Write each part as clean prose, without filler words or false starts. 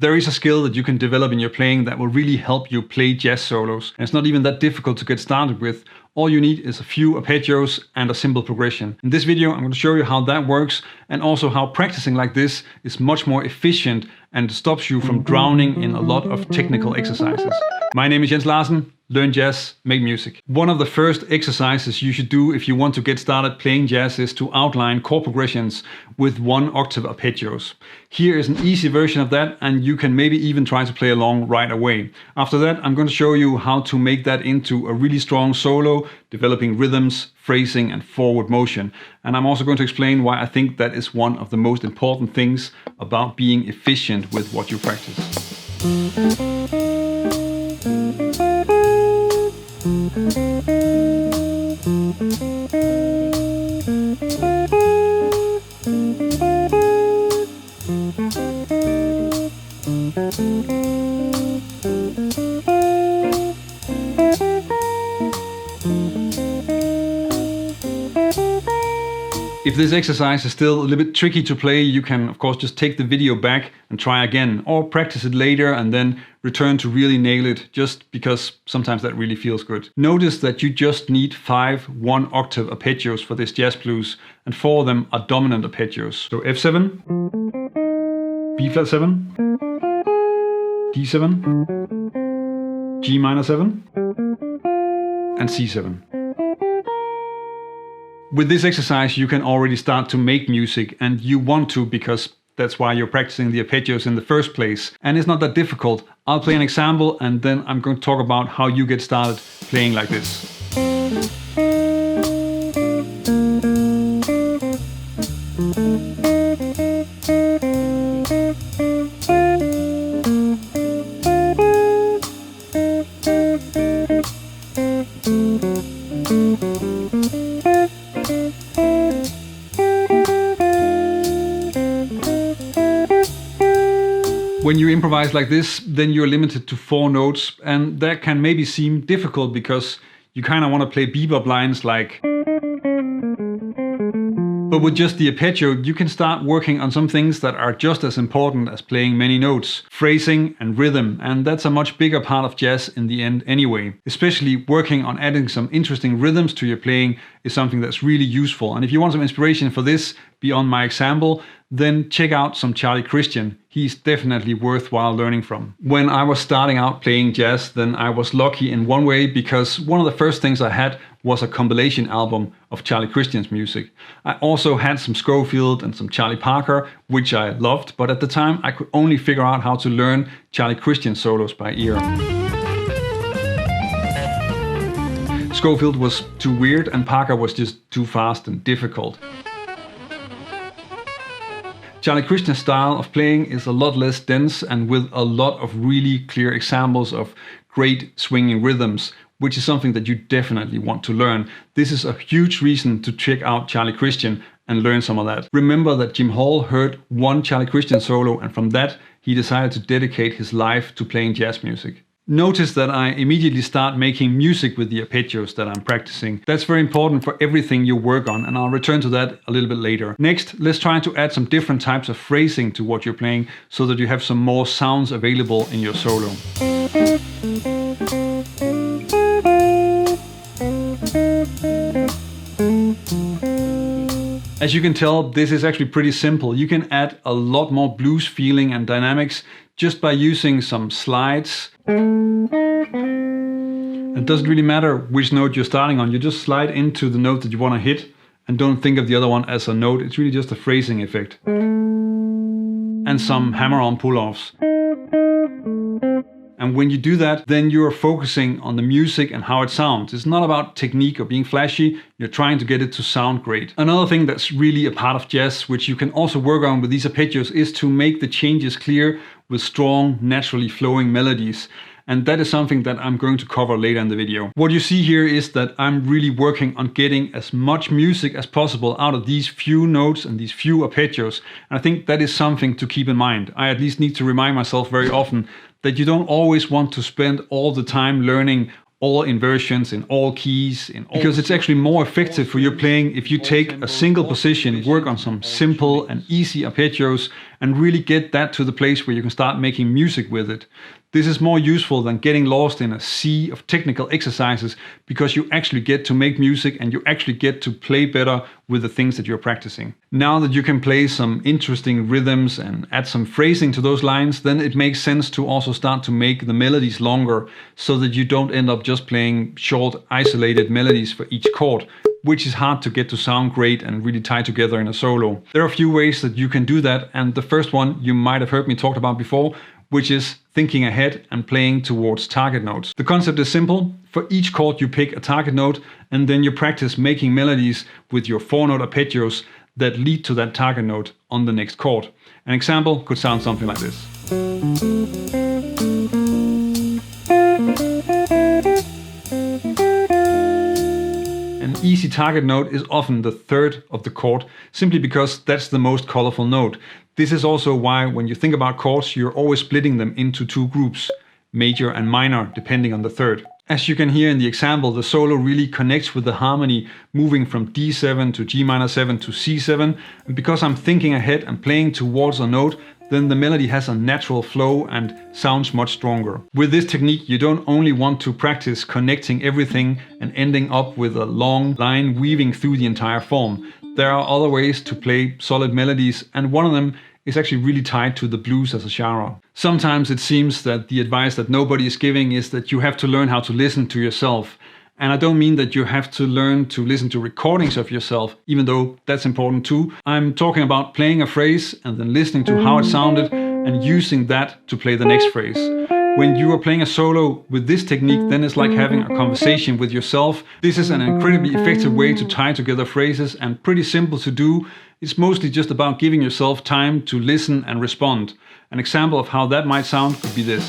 There is a skill that you can develop in your playing that will really help you play jazz solos. And it's not even that difficult to get started with. All you need is a few arpeggios and a simple progression. In this video, I'm going to show you how that works and also how practicing like this is much more efficient and stops you from drowning in a lot of technical exercises. My name is Larsen. Learn jazz, make music. One of the first exercises you should do if you want to get started playing jazz is to outline chord progressions with 1-octave arpeggios. Here is an easy version of that, and you can maybe even try to play along right away. After that, I'm going to show you how to make that into a really strong solo, developing rhythms, phrasing and forward motion. And I'm also going to explain why I think that is one of the most important things about being efficient with what you practice. If this exercise is still a little bit tricky to play, you can of course just take the video back and try again, or practice it later and then return to really nail it, just because sometimes that really feels good. Notice that you just need 5 1-octave arpeggios for this jazz blues, and 4 of them are dominant arpeggios. So F7, B flat 7, D7, G minor 7, and C7. With this exercise, you can already start to make music, and you want to because that's why you're practicing the arpeggios in the first place. And it's not that difficult. I'll play an example and then I'm going to talk about how you get started playing like this. When you improvise like this, then you're limited to 4 notes, and that can maybe seem difficult because you kind of want to play bebop lines like... But with just the arpeggio, you can start working on some things that are just as important as playing many notes. Phrasing and rhythm, and that's a much bigger part of jazz in the end anyway. Especially working on adding some interesting rhythms to your playing is something that's really useful. And if you want some inspiration for this beyond my example, then check out some Charlie Christian. He's definitely worthwhile learning from. When I was starting out playing jazz, then I was lucky in one way because one of the first things I had was a compilation album of Charlie Christian's music. I also had some Scofield and some Charlie Parker, which I loved, but at the time I could only figure out how to learn Charlie Christian solos by ear. Scofield was too weird and Parker was just too fast and difficult. Charlie Christian's style of playing is a lot less dense and with a lot of really clear examples of great swinging rhythms, which is something that you definitely want to learn. This is a huge reason to check out Charlie Christian and learn some of that. Remember that Jim Hall heard one Charlie Christian solo, and from that he decided to dedicate his life to playing jazz music. Notice that I immediately start making music with the arpeggios that I'm practicing. That's very important for everything you work on, and I'll return to that a little bit later. Next, let's try to add some different types of phrasing to what you're playing so that you have some more sounds available in your solo. As you can tell, this is actually pretty simple. You can add a lot more blues feeling and dynamics just by using some slides. It doesn't really matter which note you're starting on, you just slide into the note that you want to hit and don't think of the other one as a note, it's really just a phrasing effect. And some hammer-on pull-offs. And when you do that, then you're focusing on the music and how it sounds. It's not about technique or being flashy, you're trying to get it to sound great. Another thing that's really a part of jazz, which you can also work on with these arpeggios, is to make the changes clear with strong, naturally flowing melodies. And that is something that I'm going to cover later in the video. What you see here is that I'm really working on getting as much music as possible out of these few notes and these few arpeggios. And I think that is something to keep in mind. I at least need to remind myself very often that you don't always want to spend all the time learning all inversions in all keys, because it's actually more effective for your playing if you take a single position, work on some simple and easy arpeggios, and really get that to the place where you can start making music with it. This is more useful than getting lost in a sea of technical exercises, because you actually get to make music and you actually get to play better with the things that you're practicing. Now that you can play some interesting rhythms and add some phrasing to those lines, then it makes sense to also start to make the melodies longer, so that you don't end up just playing short, isolated melodies for each chord, which is hard to get to sound great and really tie together in a solo. There are a few ways that you can do that, and the first one you might have heard me talk about before, which is thinking ahead and playing towards target notes. The concept is simple. For each chord you pick a target note, and then you practice making melodies with your 4-note arpeggios that lead to that target note on the next chord. An example could sound something like this. An easy target note is often the third of the chord, simply because that's the most colorful note. This is also why when you think about chords, you're always splitting them into two groups, major and minor, depending on the third. As you can hear in the example, the solo really connects with the harmony, moving from D7 to G minor 7 to C7. And because I'm thinking ahead and playing towards a note, then the melody has a natural flow and sounds much stronger. With this technique, you don't only want to practice connecting everything and ending up with a long line weaving through the entire form. There are other ways to play solid melodies, and one of them is actually really tied to the blues as a genre. Sometimes it seems that the advice that nobody is giving is that you have to learn how to listen to yourself. And I don't mean that you have to learn to listen to recordings of yourself, even though that's important too. I'm talking about playing a phrase and then listening to how it sounded and using that to play the next phrase. When you are playing a solo with this technique, then it's like having a conversation with yourself. This is an incredibly effective way to tie together phrases and pretty simple to do. It's mostly just about giving yourself time to listen and respond. An example of how that might sound could be this.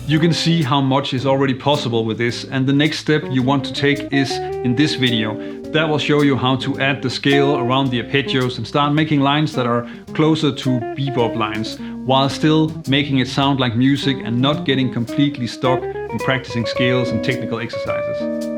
You can see how much is already possible with this, and the next step you want to take is in this video. That will show you how to add the scale around the arpeggios and start making lines that are closer to bebop lines, while still making it sound like music and not getting completely stuck in practicing scales and technical exercises.